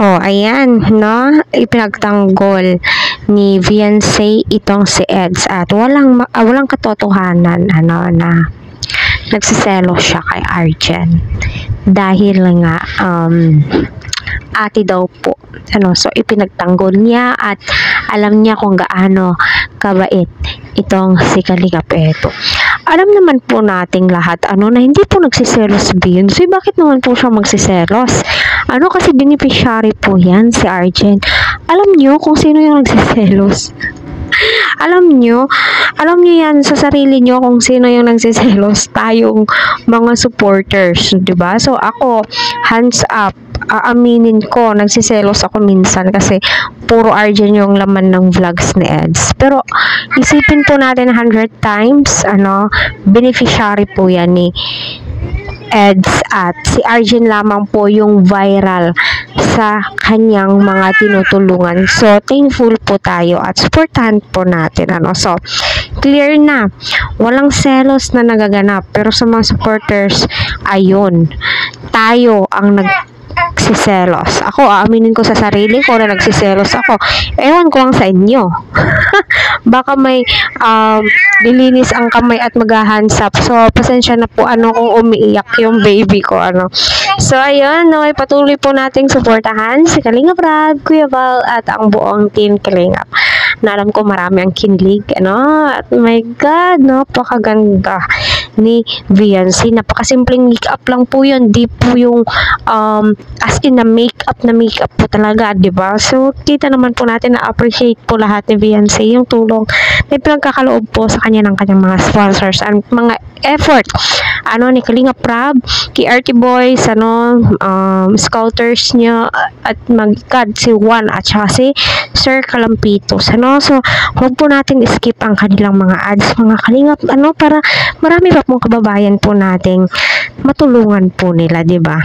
Oh, ayan, no? Ipinagtanggol ni Viancy itong si Eds at walang katotohanan na nagsiselo siya kay Arjen dahil nga ate daw po. So ipinagtanggol niya at alam niya kung gaano kabait itong si Kalingap Eto. Alam naman po nating lahat na hindi po nagsiselos si Viancy. Bakit naman po siya magsiselos? Kasi beneficiary po yan si Arjen. Alam niyo kung sino yung nagsiselos. Alam niyo yan sa sarili niyo kung sino yung nagsiselos, tayong mga supporters, 'di ba? So ako, hands up, aaminin ko, nagsiselos ako minsan kasi puro Arjen yung laman ng vlogs ni Eds. Pero isipin po natin 100 times, beneficiary po yan ni Eds at si Arjen lamang po yung viral sa kanyang mga tinutulungan. So, thankful po tayo at supportahan po natin. So, clear na. Walang selos na nagaganap. Pero sa mga supporters, ayun, tayo ang nagsiselos. Ako, aaminin ko sa sarili ko na nagsiselos ako. Ewan ko lang sa inyo. Baka may nilinis ang kamay at mag-hands up. So, pasensya na po kung umiiyak yung baby ko. So, ayun, patuloy po nating suportahan si Kalingap Rab, Kuya Val, at ang buong team Kalingap. Na alam ko marami ang kinlig, at my God, napakaganda ni Viancy. Napakasimpleng make-up lang po yun. Di po yung as in na make-up po talaga, diba? So, kita naman po natin na appreciate po lahat ni Viancy yung tulong na pinagkakaloob po sa kanya ng kanyang mga sponsors and mga effort ni Kalingap Rab, kay RT Boys, scouters niya at magkad si Juan at saka si Sir Kalampitos. So, huwag po natin skip ang kanilang mga ads, mga Kalingap, para marami pa pong kababayan po nating matulungan po nila, 'di ba?